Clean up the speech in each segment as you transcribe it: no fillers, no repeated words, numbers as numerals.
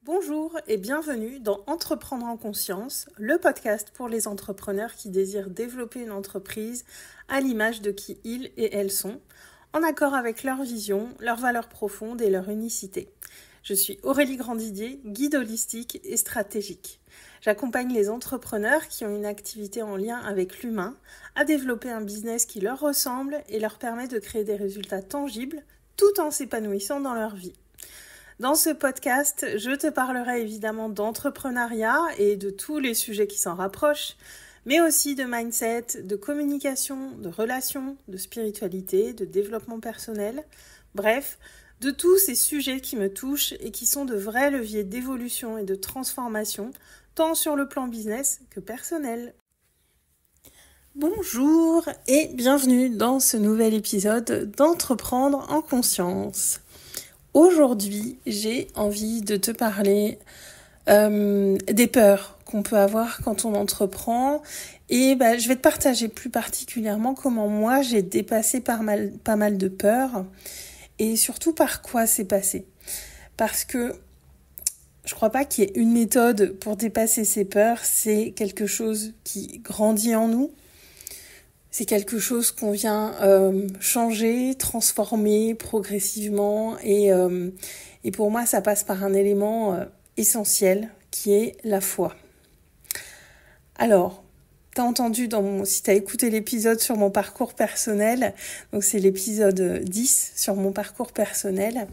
Bonjour et bienvenue dans Entreprendre en conscience, le podcast pour les entrepreneurs qui désirent développer une entreprise à l'image de qui ils et elles sont, en accord avec leur vision, leurs valeurs profondes et leur unicité. Je suis Aurélie Grandidier, guide holistique et stratégique. J'accompagne les entrepreneurs qui ont une activité en lien avec l'humain à développer un business qui leur ressemble et leur permet de créer des résultats tangibles tout en s'épanouissant dans leur vie. Dans ce podcast, je te parlerai évidemment d'entrepreneuriat et de tous les sujets qui s'en rapprochent, mais aussi de mindset, de communication, de relations, de spiritualité, de développement personnel, bref, de tous ces sujets qui me touchent et qui sont de vrais leviers d'évolution et de transformation, tant sur le plan business que personnel. Bonjour et bienvenue dans ce nouvel épisode d'Entreprendre en conscience. Aujourd'hui, j'ai envie de te parler des peurs qu'on peut avoir quand on entreprend et je vais te partager plus particulièrement comment moi j'ai dépassé pas mal de peurs et surtout par quoi c'est passé. Parce que je crois pas qu'il y ait une méthode pour dépasser ces peurs, c'est quelque chose qui grandit en nous. C'est quelque chose qu'on vient changer, transformer progressivement et pour moi ça passe par un élément essentiel qui est la foi. Alors, t'as entendu si t'as écouté l'épisode sur mon parcours personnel, donc c'est l'épisode 10 sur mon parcours personnel,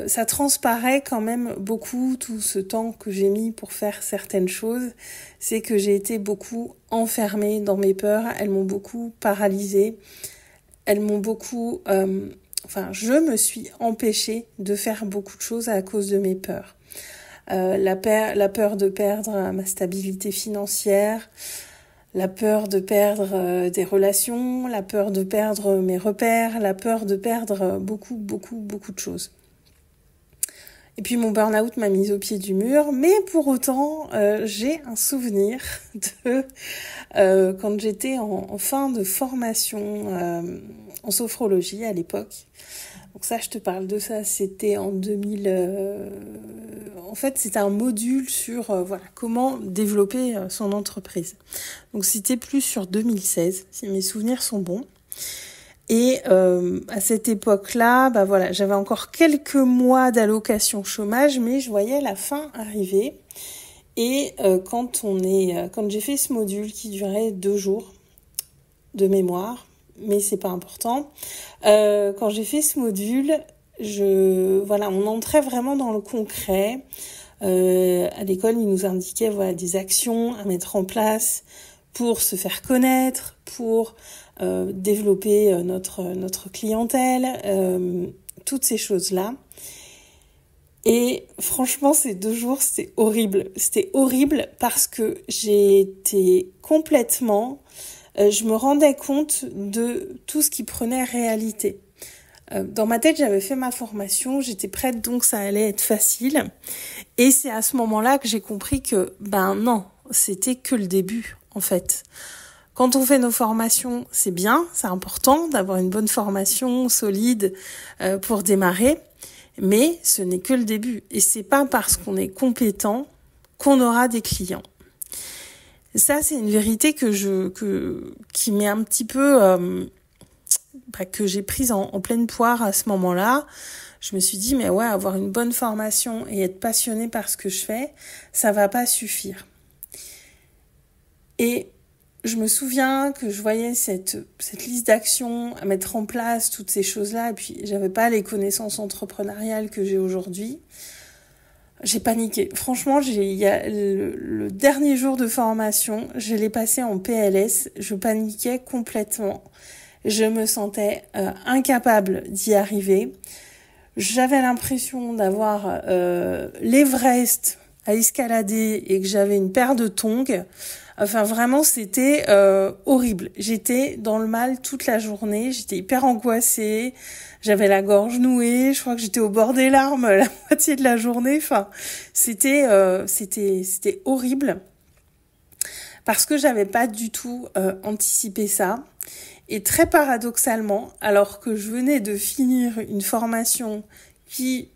ça transparaît quand même beaucoup tout ce temps que j'ai mis pour faire certaines choses. C'est que j'ai été beaucoup enfermée dans mes peurs, elles m'ont beaucoup paralysée, elles m'ont beaucoup... je me suis empêchée de faire beaucoup de choses à cause de mes peurs. La peur de perdre ma stabilité financière, la peur de perdre des relations, la peur de perdre mes repères, la peur de perdre beaucoup de choses. Et puis mon burn-out m'a mise au pied du mur, mais pour autant, j'ai un souvenir de quand j'étais en fin de formation en sophrologie à l'époque. Donc ça, je te parle de ça, c'était en 2000... En fait, c'était un module sur comment développer son entreprise. Donc c'était plus sur 2016, si mes souvenirs sont bons. Et à cette époque-là, j'avais encore quelques mois d'allocation chômage, mais je voyais la fin arriver. Et quand j'ai fait ce module qui durait 2 jours de mémoire, mais c'est pas important. Quand j'ai fait ce module, on entrait vraiment dans le concret. À l'école, ils nous indiquaient des actions à mettre en place pour se faire connaître, pour développer notre clientèle, toutes ces choses-là. Et franchement, ces 2 jours, c'était horrible. C'était horrible parce que j'ai été complètement... je me rendais compte de tout ce qui prenait réalité. Dans ma tête, j'avais fait ma formation, j'étais prête, donc ça allait être facile. Et c'est à ce moment-là que j'ai compris que, non, c'était que le début, en fait. Quand on fait nos formations, c'est bien, c'est important d'avoir une bonne formation solide pour démarrer, mais ce n'est que le début. Et c'est pas parce qu'on est compétent qu'on aura des clients. Ça, c'est une vérité qui m'est un petit peu que j'ai prise en pleine poire à ce moment-là. Je me suis dit avoir une bonne formation et être passionnée par ce que je fais, ça va pas suffire. Et je me souviens que je voyais cette liste d'actions à mettre en place, toutes ces choses-là, et puis j'avais pas les connaissances entrepreneuriales que j'ai aujourd'hui. J'ai paniqué. Franchement, le dernier jour de formation, je l'ai passé en PLS. Je paniquais complètement. Je me sentais incapable d'y arriver. J'avais l'impression d'avoir l'Everest à escalader et que j'avais une paire de tongs. Enfin, vraiment, c'était horrible. J'étais dans le mal toute la journée. J'étais hyper angoissée. J'avais la gorge nouée. Je crois que j'étais au bord des larmes la moitié de la journée. Enfin, c'était horrible parce que j'avais pas du tout anticipé ça. Et très paradoxalement, alors que je venais de finir une formation qui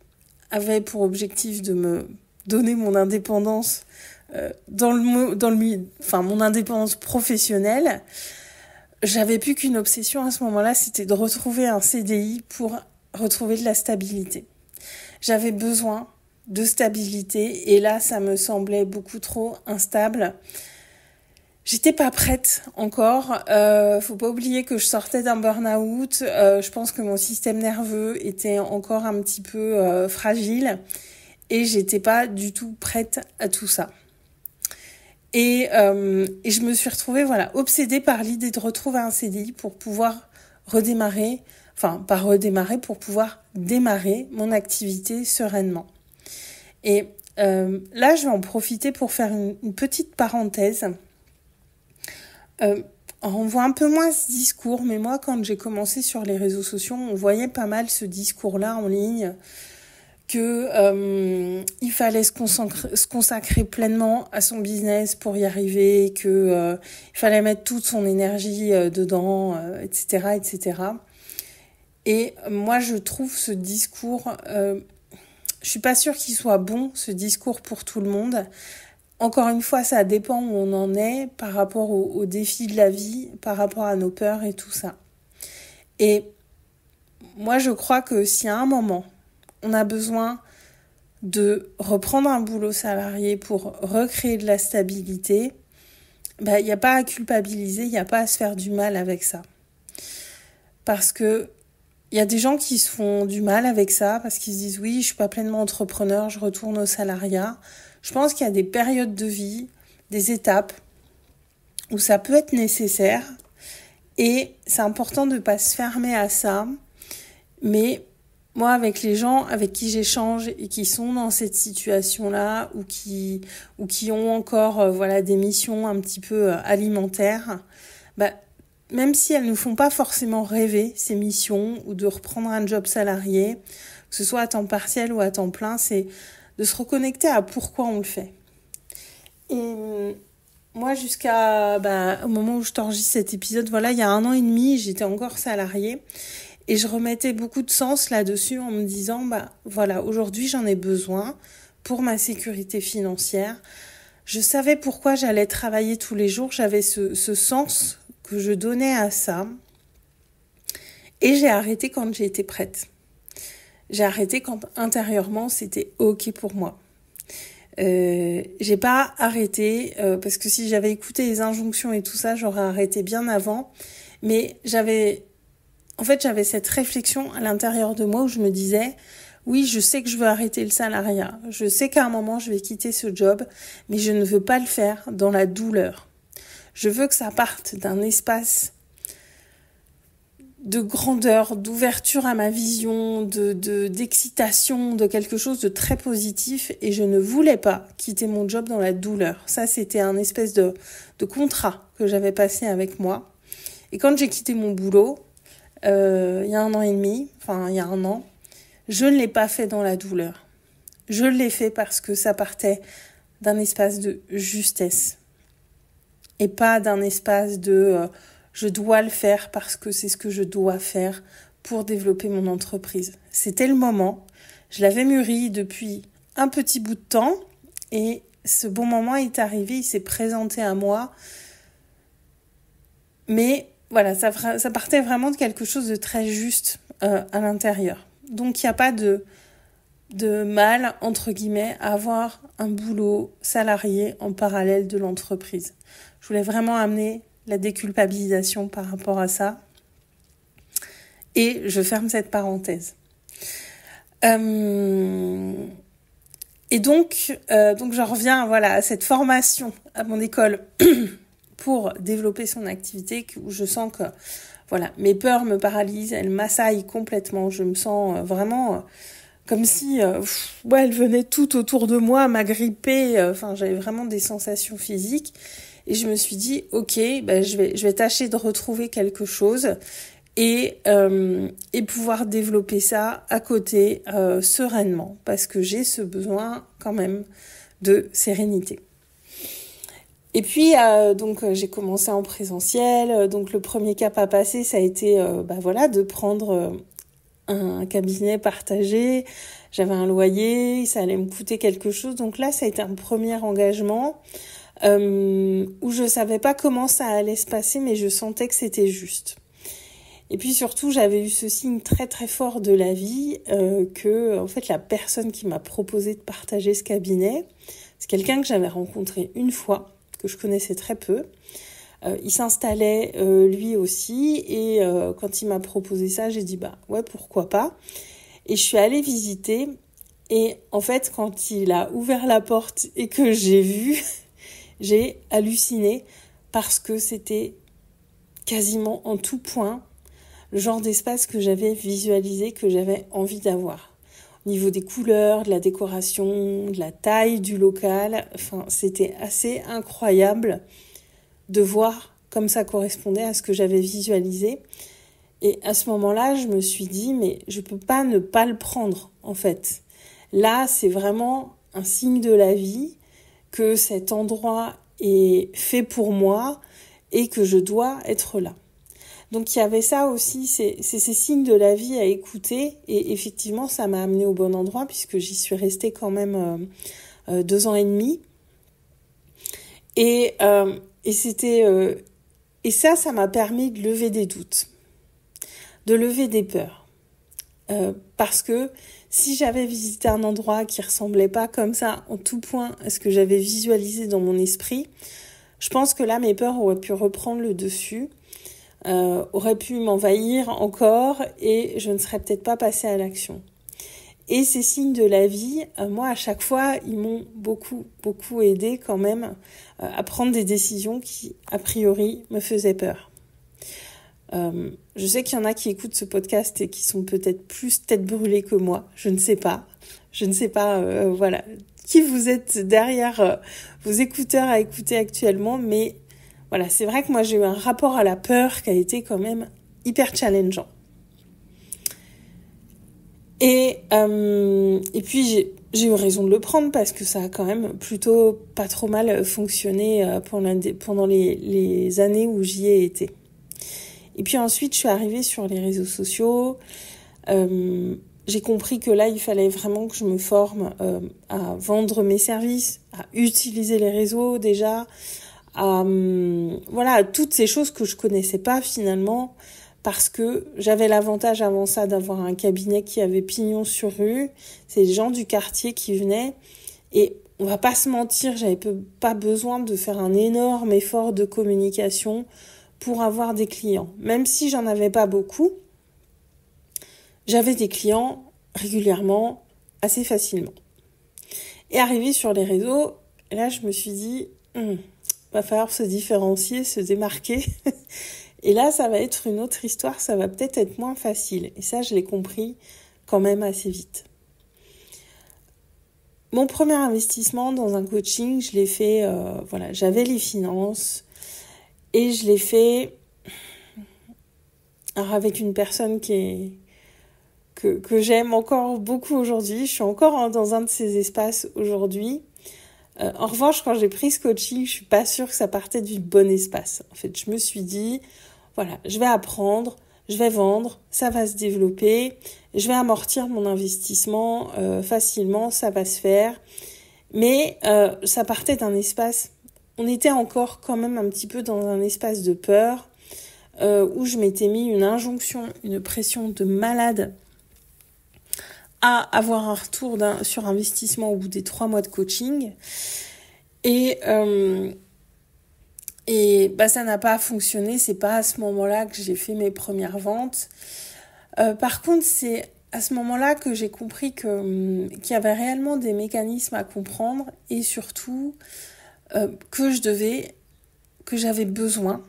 avait pour objectif de me donner mon indépendance mon indépendance professionnelle, j'avais plus qu'une obsession à ce moment-là, c'était de retrouver un CDI pour retrouver de la stabilité. J'avais besoin de stabilité et là, ça me semblait beaucoup trop instable. J'étais pas prête encore. Faut pas oublier que je sortais d'un burn-out. Je pense que mon système nerveux était encore un petit peu fragile et j'étais pas du tout prête à tout ça. Et je me suis retrouvée obsédée par l'idée de retrouver un CDI pour pouvoir pour pouvoir démarrer mon activité sereinement. Et là, je vais en profiter pour faire une petite parenthèse. On voit un peu moins ce discours, mais moi, quand j'ai commencé sur les réseaux sociaux, on voyait pas mal ce discours-là en ligne, que il fallait se consacrer pleinement à son business pour y arriver, que il fallait mettre toute son énergie dedans, etc., etc. Et moi, je trouve ce discours, je suis pas sûre qu'il soit bon, ce discours pour tout le monde. Encore une fois, ça dépend où on en est par rapport aux défis de la vie, par rapport à nos peurs et tout ça. Et moi, je crois que si à un moment, on a besoin de reprendre un boulot salarié pour recréer de la stabilité, il n'y a pas à culpabiliser, il n'y a pas à se faire du mal avec ça. Parce que il y a des gens qui se font du mal avec ça, parce qu'ils se disent « oui, je suis pas pleinement entrepreneur, je retourne au salariat ». Je pense qu'il y a des périodes de vie, des étapes où ça peut être nécessaire et c'est important de ne pas se fermer à ça. Mais moi, avec les gens avec qui j'échange et qui sont dans cette situation-là ou qui ont encore des missions un petit peu alimentaires, même si elles ne font pas forcément rêver, ces missions, ou de reprendre un job salarié, que ce soit à temps partiel ou à temps plein, c'est de se reconnecter à pourquoi on le fait. Et moi, jusqu'à au moment où je t'enregistre cet épisode, il y a 1 an et demi, j'étais encore salariée et je remettais beaucoup de sens là-dessus en me disant, aujourd'hui, j'en ai besoin pour ma sécurité financière. Je savais pourquoi j'allais travailler tous les jours, j'avais ce sens que je donnais à ça et j'ai arrêté quand j'ai été prête. J'ai arrêté quand intérieurement c'était ok pour moi. J'ai pas arrêté parce que si j'avais écouté les injonctions et tout ça, j'aurais arrêté bien avant. Mais j'avais cette réflexion à l'intérieur de moi où je me disais, oui, je sais que je veux arrêter le salariat. Je sais qu'à un moment je vais quitter ce job, mais je ne veux pas le faire dans la douleur. Je veux que ça parte d'un espace de grandeur, d'ouverture à ma vision, d'excitation, de quelque chose de très positif et je ne voulais pas quitter mon job dans la douleur. Ça, c'était un espèce de contrat que j'avais passé avec moi. Et quand j'ai quitté mon boulot, il y a 1 an et demi, il y a 1 an, je ne l'ai pas fait dans la douleur. Je l'ai fait parce que ça partait d'un espace de justesse et pas d'un espace de... je dois le faire parce que c'est ce que je dois faire pour développer mon entreprise. C'était le moment. Je l'avais mûri depuis un petit bout de temps et ce bon moment est arrivé, il s'est présenté à moi. Mais ça partait vraiment de quelque chose de très juste à l'intérieur. Donc il n'y a pas de mal, entre guillemets, à avoir un boulot salarié en parallèle de l'entreprise. Je voulais vraiment amener la déculpabilisation par rapport à ça. Et je ferme cette parenthèse. Et donc j'en reviens à cette formation à mon école pour développer son activité où je sens que mes peurs me paralysent, elles m'assaillent complètement. Je me sens vraiment comme si elles venaient tout autour de moi m'agripper. J'avais vraiment des sensations physiques. Et je me suis dit, ok, je vais tâcher de retrouver quelque chose et pouvoir développer ça à côté sereinement parce que j'ai ce besoin quand même de sérénité. Et puis j'ai commencé en présentiel. Donc le premier cap à passer, ça a été de prendre un cabinet partagé, j'avais un loyer, ça allait me coûter quelque chose. Donc là, ça a été un premier engagement où je savais pas comment ça allait se passer, mais je sentais que c'était juste. Et puis surtout, j'avais eu ce signe très très fort de la vie que en fait la personne qui m'a proposé de partager ce cabinet, c'est quelqu'un que j'avais rencontré une fois, que je connaissais très peu. Il s'installait lui aussi et quand il m'a proposé ça, j'ai dit bah ouais, pourquoi pas. Et je suis allée visiter et en fait quand il a ouvert la porte et que j'ai vu, j'ai halluciné parce que c'était quasiment en tout point le genre d'espace que j'avais visualisé, que j'avais envie d'avoir. Au niveau des couleurs, de la décoration, de la taille du local, enfin, c'était assez incroyable de voir comme ça correspondait à ce que j'avais visualisé. Et à ce moment-là, je me suis dit, mais je peux pas ne pas le prendre, en fait. Là, c'est vraiment un signe de la vie que cet endroit est fait pour moi et que je dois être là. Donc il y avait ça aussi, c'est ces signes de la vie à écouter et effectivement ça m'a amené au bon endroit puisque j'y suis restée quand même 2 ans et demi et c'était et ça m'a permis de lever des doutes, de lever des peurs parce que si j'avais visité un endroit qui ressemblait pas comme ça en tout point à ce que j'avais visualisé dans mon esprit, je pense que là mes peurs auraient pu reprendre le dessus. Aurait pu m'envahir encore et je ne serais peut-être pas passée à l'action. Et ces signes de la vie, moi à chaque fois, ils m'ont beaucoup aidé quand même à prendre des décisions qui, a priori, me faisaient peur. Je sais qu'il y en a qui écoutent ce podcast et qui sont peut-être plus tête brûlée que moi, je ne sais pas. Voilà, qui vous êtes derrière vos écouteurs à écouter actuellement, mais voilà, c'est vrai que moi j'ai eu un rapport à la peur qui a été quand même hyper challengeant. Et puis j'ai eu raison de le prendre parce que ça a quand même plutôt pas trop mal fonctionné pendant les années où j'y ai été. Et puis ensuite je suis arrivée sur les réseaux sociaux. J'ai compris que là il fallait vraiment que je me forme à vendre mes services, à utiliser les réseaux déjà. Voilà, toutes ces choses que je connaissais pas finalement parce que j'avais l'avantage avant ça d'avoir un cabinet qui avait pignon sur rue. C'est les gens du quartier qui venaient et on va pas se mentir, j'avais pas besoin de faire un énorme effort de communication pour avoir des clients. Même si j'en avais pas beaucoup, j'avais des clients régulièrement, assez facilement. Et arrivé sur les réseaux, là je me suis dit va falloir se différencier, se démarquer. Et là, ça va être une autre histoire, ça va peut-être être moins facile. Et ça, je l'ai compris quand même assez vite. Mon premier investissement dans un coaching, je l'ai fait, j'avais les finances et je l'ai fait avec une personne que j'aime encore beaucoup aujourd'hui. Je suis encore dans un de ces espaces aujourd'hui. En revanche, quand j'ai pris ce coaching, je suis pas sûre que ça partait du bon espace. En fait, je me suis dit, voilà, je vais apprendre, je vais vendre, ça va se développer, je vais amortir mon investissement facilement, ça va se faire. Mais ça partait d'un espace, on était encore quand même un petit peu dans un espace de peur où je m'étais mis une injonction, une pression de malade à avoir un retour sur investissement au bout des 3 mois de coaching. Et ça n'a pas fonctionné. C'est pas à ce moment-là que j'ai fait mes premières ventes. Par contre, c'est à ce moment-là que j'ai compris qu'il y avait réellement des mécanismes à comprendre et surtout que j'avais besoin,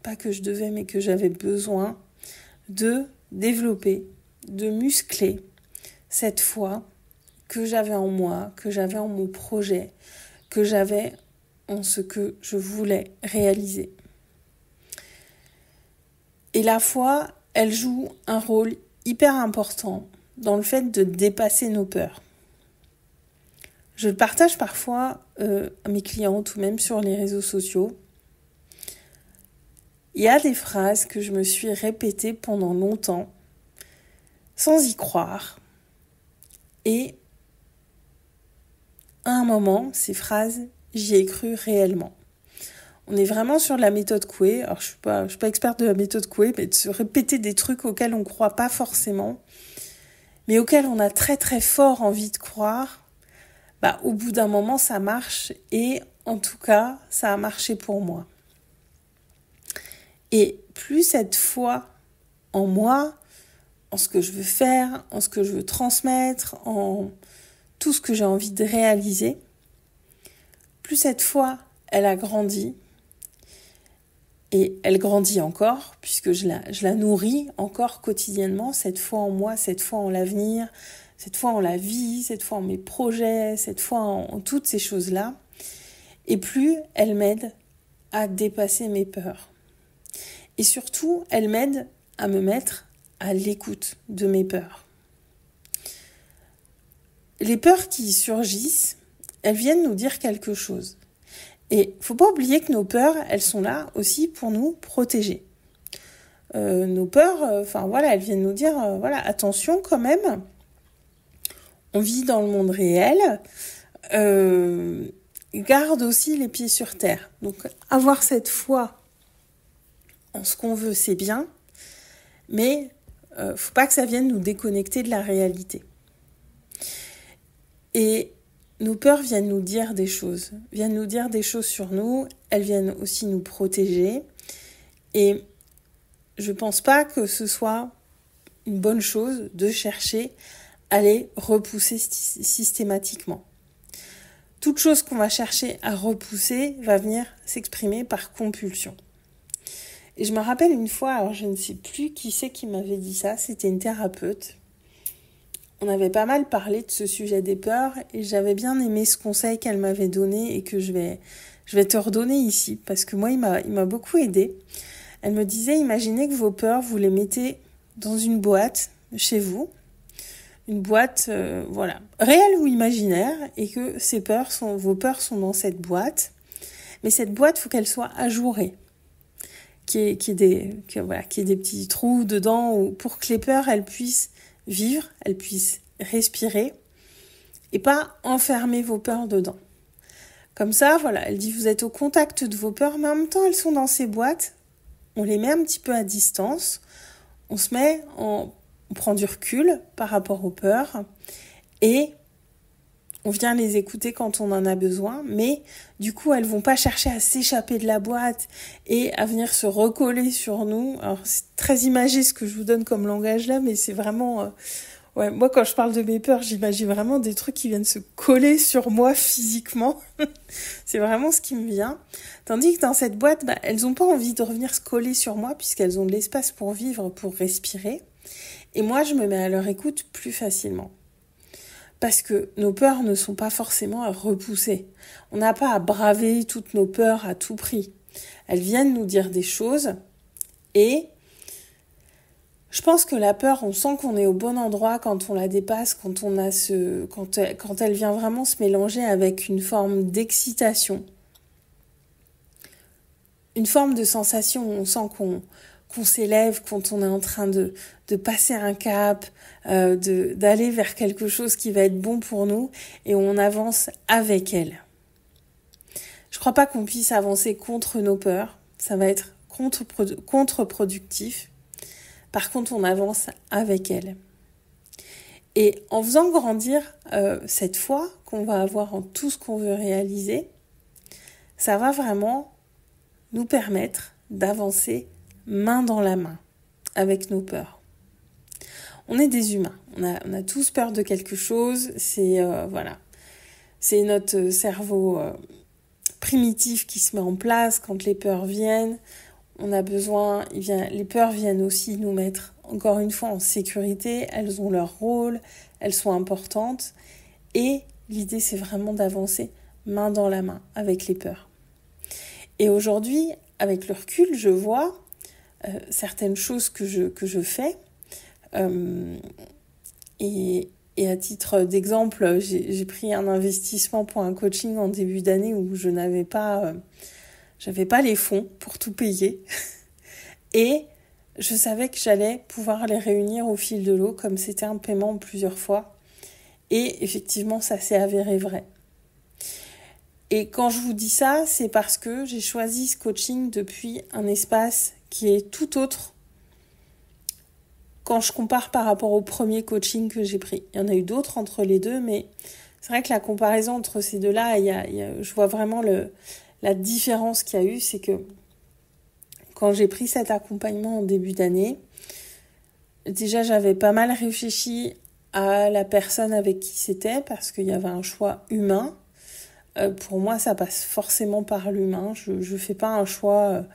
pas que je devais, mais que j'avais besoin de développer, de muscler cette foi que j'avais en moi, que j'avais en mon projet, que j'avais en ce que je voulais réaliser. Et la foi, elle joue un rôle hyper important dans le fait de dépasser nos peurs. Je le partage parfois à mes clientes ou même sur les réseaux sociaux. Il y a des phrases que je me suis répétées pendant longtemps sans y croire. Et à un moment, ces phrases, j'y ai cru réellement. On est vraiment sur la méthode Coué. Alors, je suis pas experte de la méthode Coué, mais de se répéter des trucs auxquels on ne croit pas forcément, mais auxquels on a très très fort envie de croire, au bout d'un moment, ça marche. Et en tout cas, ça a marché pour moi. Et plus cette foi en moi, en ce que je veux faire, en ce que je veux transmettre, en tout ce que j'ai envie de réaliser, plus cette foi, elle a grandi. Et elle grandit encore, puisque je la nourris encore quotidiennement, cette foi en moi, cette foi en l'avenir, cette foi en la vie, cette foi en mes projets, cette foi en toutes ces choses-là. Et plus elle m'aide à dépasser mes peurs. Et surtout, elle m'aide à me mettre à l'écoute de mes peurs. Les peurs qui surgissent, elles viennent nous dire quelque chose. Et faut pas oublier que nos peurs, elles sont là aussi pour nous protéger. Nos peurs, elles viennent nous dire, attention quand même, on vit dans le monde réel, garde aussi les pieds sur terre. Donc avoir cette foi en ce qu'on veut, c'est bien, mais faut pas que ça vienne nous déconnecter de la réalité. Et nos peurs viennent nous dire des choses sur nous, elles viennent aussi nous protéger. Et je pense pas que ce soit une bonne chose de chercher à les repousser systématiquement. Toute chose qu'on va chercher à repousser va venir s'exprimer par compulsion. Et je me rappelle une fois, alors je ne sais plus qui c'est qui m'avait dit ça, c'était une thérapeute. On avait pas mal parlé de ce sujet des peurs et j'avais bien aimé ce conseil qu'elle m'avait donné et que je vais te redonner ici parce que moi, il m'a beaucoup aidé. Elle me disait, imaginez que vos peurs, vous les mettez dans une boîte chez vous, une boîte, réelle ou imaginaire, et que vos peurs sont dans cette boîte. Mais cette boîte, faut qu'elle soit ajourée, qu'il y ait des petits trous dedans pour que les peurs, elles puissent vivre, elles puissent respirer et pas enfermer vos peurs dedans. Comme ça, elle dit vous êtes au contact de vos peurs, mais en même temps elles sont dans ces boîtes, on les met un petit peu à distance, on prend du recul par rapport aux peurs et on vient les écouter quand on en a besoin, mais du coup elles vont pas chercher à s'échapper de la boîte et à venir se recoller sur nous. Alors c'est très imagé ce que je vous donne comme langage là, mais c'est vraiment... moi quand je parle de mes peurs, j'imagine vraiment des trucs qui viennent se coller sur moi physiquement. C'est vraiment ce qui me vient. Tandis que dans cette boîte, elles ont pas envie de revenir se coller sur moi puisqu'elles ont de l'espace pour vivre, pour respirer. Et moi je me mets à leur écoute plus facilement. Parce que nos peurs ne sont pas forcément à repousser. On n'a pas à braver toutes nos peurs à tout prix. Elles viennent nous dire des choses et je pense que la peur, on sent qu'on est au bon endroit quand on la dépasse, quand elle vient vraiment se mélanger avec une forme d'excitation. Une forme de sensation où on sent qu'on s'élève, quand on est en train de passer un cap, d'aller vers quelque chose qui va être bon pour nous et on avance avec elle. Je crois pas qu'on puisse avancer contre nos peurs, ça va être contre-productif. Par contre, on avance avec elle. Et en faisant grandir cette foi qu'on va avoir en tout ce qu'on veut réaliser, ça va vraiment nous permettre d'avancer main dans la main avec nos peurs. On est des humains, on a tous peur de quelque chose, c'est notre cerveau primitif qui se met en place quand les peurs viennent. Les peurs viennent aussi nous mettre encore une fois en sécurité, elles ont leur rôle, elles sont importantes et l'idée c'est vraiment d'avancer main dans la main avec les peurs. Et aujourd'hui, avec le recul, je vois certaines choses que je fais et à titre d'exemple, j'ai pris un investissement pour un coaching en début d'année où j'avais pas les fonds pour tout payer et je savais que j'allais pouvoir les réunir au fil de l'eau, comme c'était un paiement en plusieurs fois. Et effectivement, ça s'est avéré vrai. Et quand je vous dis ça, c'est parce que j'ai choisi ce coaching depuis un espace qui est tout autre quand je compare par rapport au premier coaching que j'ai pris. Il y en a eu d'autres entre les deux, mais c'est vrai que la comparaison entre ces deux-là, je vois vraiment la différence qu'il y a eu, c'est que quand j'ai pris cet accompagnement en début d'année, déjà j'avais pas mal réfléchi à la personne avec qui c'était, parce qu'il y avait un choix humain. Pour moi, ça passe forcément par l'humain. Je fais pas un choix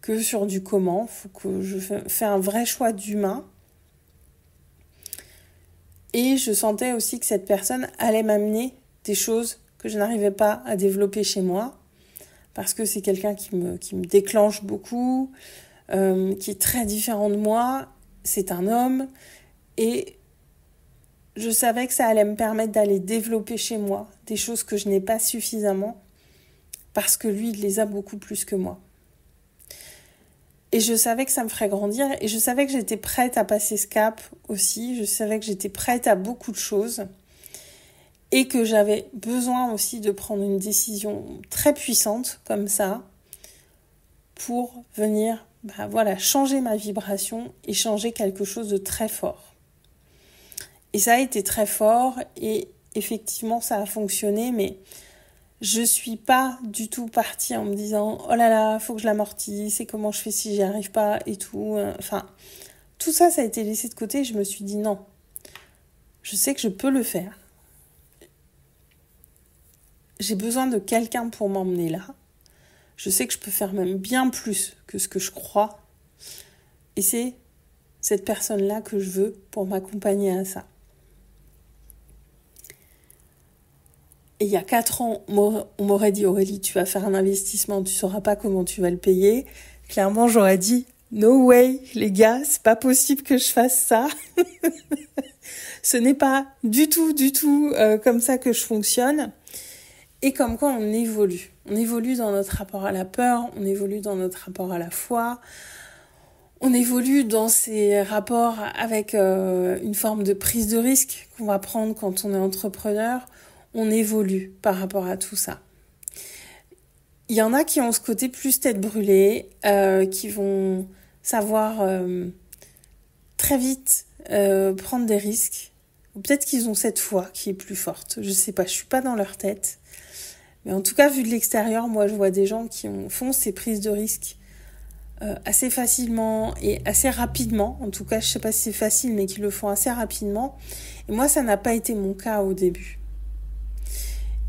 que sur du comment. Faut que je fais un vrai choix d'humain. Et je sentais aussi que cette personne allait m'amener des choses que je n'arrivais pas à développer chez moi. Parce que c'est quelqu'un qui me déclenche beaucoup, qui est très différent de moi. C'est un homme. Et je savais que ça allait me permettre d'aller développer chez moi des choses que je n'ai pas suffisamment. Parce que lui, il les a beaucoup plus que moi. Et je savais que ça me ferait grandir et je savais que j'étais prête à passer ce cap aussi. Je savais que j'étais prête à beaucoup de choses et que j'avais besoin aussi de prendre une décision très puissante comme ça pour venir changer ma vibration et changer quelque chose de très fort. Et ça a été très fort et effectivement ça a fonctionné, mais je suis pas du tout partie en me disant « Oh là là, faut que je l'amortisse et comment je fais si j'y arrive pas et tout. » Enfin, tout ça, ça a été laissé de côté et je me suis dit « Non, je sais que je peux le faire. J'ai besoin de quelqu'un pour m'emmener là. Je sais que je peux faire même bien plus que ce que je crois. Et c'est cette personne-là que je veux pour m'accompagner à ça. » Et il y a 4 ans, on m'aurait dit « Aurélie, tu vas faire un investissement, tu sauras pas comment tu vas le payer. » Clairement, j'aurais dit « No way, les gars, c'est pas possible que je fasse ça. » Ce n'est pas du tout comme ça que je fonctionne. Et comme quoi on évolue. On évolue dans notre rapport à la peur, on évolue dans notre rapport à la foi, on évolue dans ces rapports avec une forme de prise de risque qu'on va prendre quand on est entrepreneur. On évolue par rapport à tout ça. Il y en a qui ont ce côté plus tête brûlée, qui vont savoir très vite prendre des risques. Ou peut-être qu'ils ont cette foi qui est plus forte. Je sais pas, je suis pas dans leur tête. Mais en tout cas, vu de l'extérieur, moi je vois des gens qui font ces prises de risques assez facilement et assez rapidement. En tout cas, je sais pas si c'est facile, mais qui le font assez rapidement. Et moi, ça n'a pas été mon cas au début.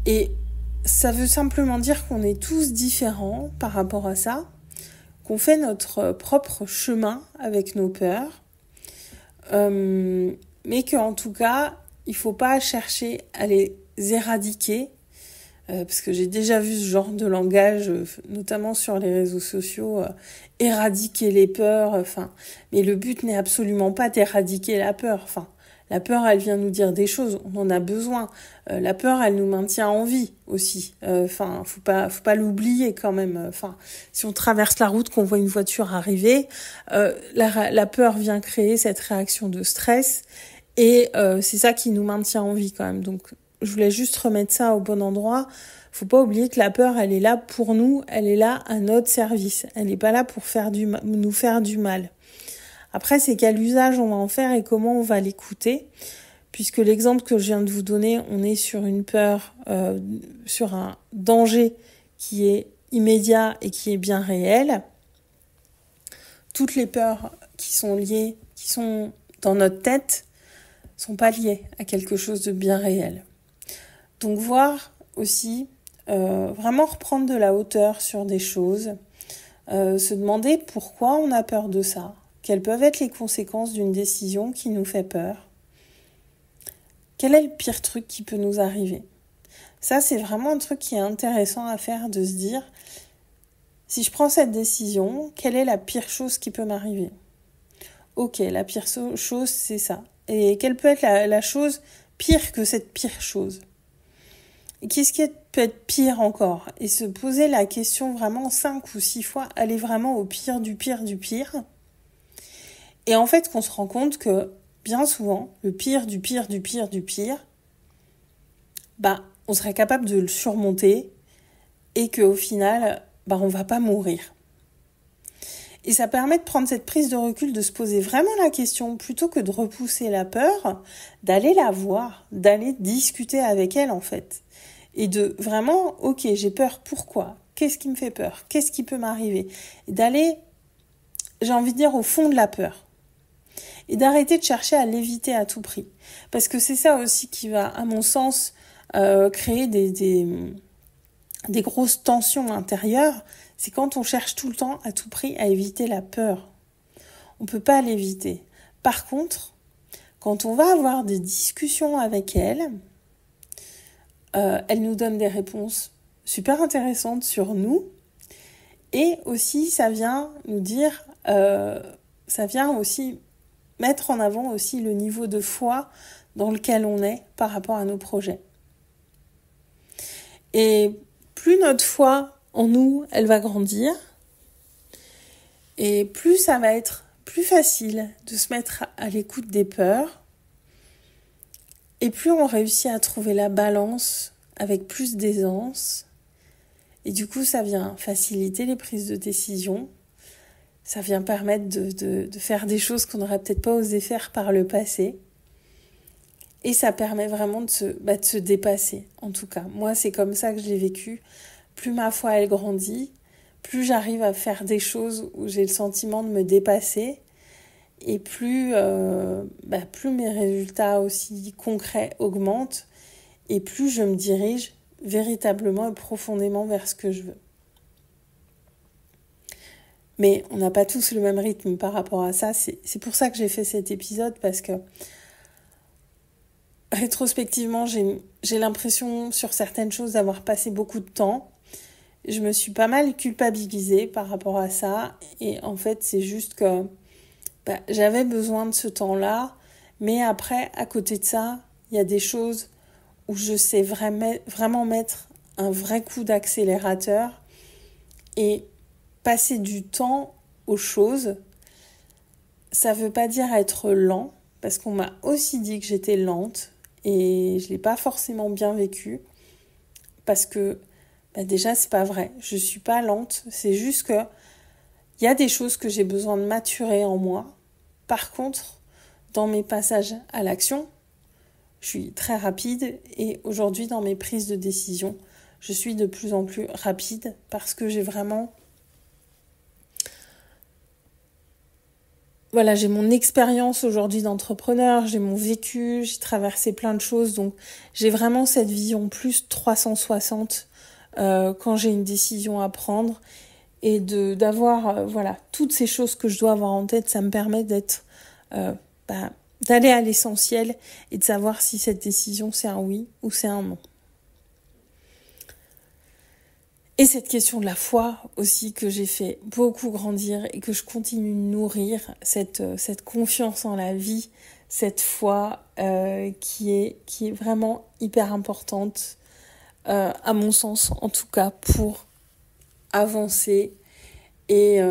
Et ça veut simplement dire qu'on est tous différents par rapport à ça, qu'on fait notre propre chemin avec nos peurs, mais qu'en tout cas, il faut pas chercher à les éradiquer, parce que j'ai déjà vu ce genre de langage, notamment sur les réseaux sociaux, éradiquer les peurs, mais le but n'est absolument pas d'éradiquer la peur, la peur, elle vient nous dire des choses, on en a besoin. La peur, elle nous maintient en vie aussi. Faut pas l'oublier quand même. Si on traverse la route, qu'on voit une voiture arriver, la peur vient créer cette réaction de stress et c'est ça qui nous maintient en vie quand même. Donc, je voulais juste remettre ça au bon endroit. Faut pas oublier que la peur, elle est là pour nous, elle est là à notre service. Elle n'est pas là pour nous faire du mal. Après, c'est quel usage on va en faire et comment on va l'écouter. Puisque l'exemple que je viens de vous donner, on est sur une peur, sur un danger qui est immédiat et qui est bien réel. Toutes les peurs qui sont liées, qui sont dans notre tête, sont pas liées à quelque chose de bien réel. Donc voir aussi, vraiment reprendre de la hauteur sur des choses, se demander pourquoi on a peur de ça. Quelles peuvent être les conséquences d'une décision qui nous fait peur? Quel est le pire truc qui peut nous arriver? Ça, c'est vraiment un truc qui est intéressant à faire, de se dire, si je prends cette décision, quelle est la pire chose qui peut m'arriver? Ok, la pire chose, c'est ça. Et quelle peut être la chose pire que cette pire chose? Et qu'est-ce qui peut être pire encore? Et se poser la question vraiment 5 ou 6 fois, aller vraiment au pire du pire du pire. Et en fait, qu'on se rend compte que bien souvent, le pire du pire du pire du pire, on serait capable de le surmonter et qu'au final, on va pas mourir. Et ça permet de prendre cette prise de recul, de se poser vraiment la question, plutôt que de repousser la peur, d'aller la voir, d'aller discuter avec elle en fait. Et de vraiment, ok, j'ai peur, pourquoi ? Qu'est-ce qui me fait peur ? Qu'est-ce qui peut m'arriver ? Et d'aller, j'ai envie de dire, au fond de la peur. Et d'arrêter de chercher à l'éviter à tout prix. Parce que c'est ça aussi qui va, à mon sens, créer des grosses tensions intérieures. C'est quand on cherche tout le temps, à tout prix, à éviter la peur. On ne peut pas l'éviter. Par contre, quand on va avoir des discussions avec elle, elle nous donne des réponses super intéressantes sur nous. Et aussi, ça vient nous dire, ça vient aussi mettre en avant aussi le niveau de foi dans lequel on est par rapport à nos projets. Et plus notre foi en nous, elle va grandir, et plus ça va être plus facile de se mettre à l'écoute des peurs, et plus on réussit à trouver la balance avec plus d'aisance. Et du coup, ça vient faciliter les prises de décision. Ça vient permettre de faire des choses qu'on n'aurait peut-être pas osé faire par le passé. Et ça permet vraiment de se dépasser. En tout cas, moi, c'est comme ça que je l'ai vécu. Plus ma foi, elle grandit, plus j'arrive à faire des choses où j'ai le sentiment de me dépasser. Et plus mes résultats aussi concrets augmentent. Et plus je me dirige véritablement et profondément vers ce que je veux. Mais on n'a pas tous le même rythme par rapport à ça. C'est pour ça que j'ai fait cet épisode, parce que rétrospectivement, j'ai l'impression sur certaines choses d'avoir passé beaucoup de temps. Je me suis pas mal culpabilisée par rapport à ça. Et en fait, c'est juste que j'avais besoin de ce temps-là. Mais après, à côté de ça, il y a des choses où je sais vraiment mettre un vrai coup d'accélérateur et passer du temps aux choses. Ça veut pas dire être lent, parce qu'on m'a aussi dit que j'étais lente et je l'ai pas forcément bien vécu, parce que déjà c'est pas vrai, je suis pas lente, c'est juste que il y a des choses que j'ai besoin de maturer en moi. Par contre, dans mes passages à l'action, je suis très rapide, et aujourd'hui dans mes prises de décision, je suis de plus en plus rapide, parce que j'ai vraiment j'ai mon expérience aujourd'hui d'entrepreneur, j'ai mon vécu, j'ai traversé plein de choses, donc j'ai vraiment cette vision plus 360 quand j'ai une décision à prendre, et d'avoir toutes ces choses que je dois avoir en tête. Ça me permet d'être d'aller à l'essentiel et de savoir si cette décision c'est un oui ou c'est un non. Et cette question de la foi aussi, que j'ai fait beaucoup grandir et que je continue de nourrir, cette confiance en la vie, cette foi qui est vraiment hyper importante, à mon sens en tout cas, pour avancer et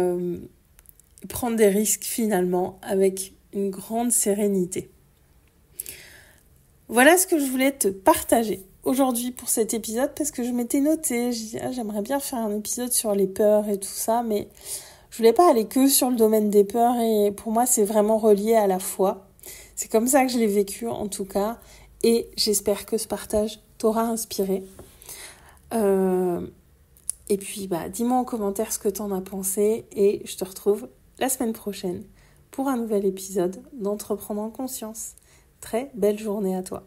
prendre des risques finalement avec une grande sérénité. Voilà ce que je voulais te partager aujourd'hui pour cet épisode, parce que je m'étais notée, j'aimerais bien faire un épisode sur les peurs et tout ça, mais je voulais pas aller que sur le domaine des peurs, et pour moi c'est vraiment relié à la foi. C'est comme ça que je l'ai vécu en tout cas, et j'espère que ce partage t'aura inspiré. Et puis dis-moi en commentaire ce que t'en as pensé, et je te retrouve la semaine prochaine pour un nouvel épisode d'Entreprendre en conscience. Très belle journée à toi.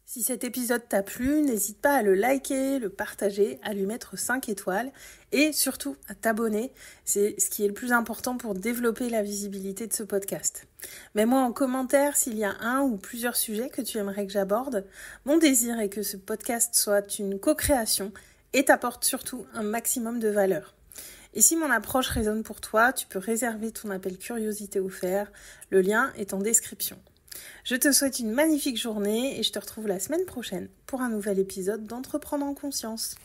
Si cet épisode t'a plu, n'hésite pas à le liker, le partager, à lui mettre 5 étoiles et surtout à t'abonner. C'est ce qui est le plus important pour développer la visibilité de ce podcast. Mets-moi en commentaire s'il y a un ou plusieurs sujets que tu aimerais que j'aborde. Mon désir est que ce podcast soit une co-création et t'apporte surtout un maximum de valeur. Et si mon approche résonne pour toi, tu peux réserver ton appel curiosité offert. Le lien est en description. Je te souhaite une magnifique journée et je te retrouve la semaine prochaine pour un nouvel épisode d'Entreprendre en conscience.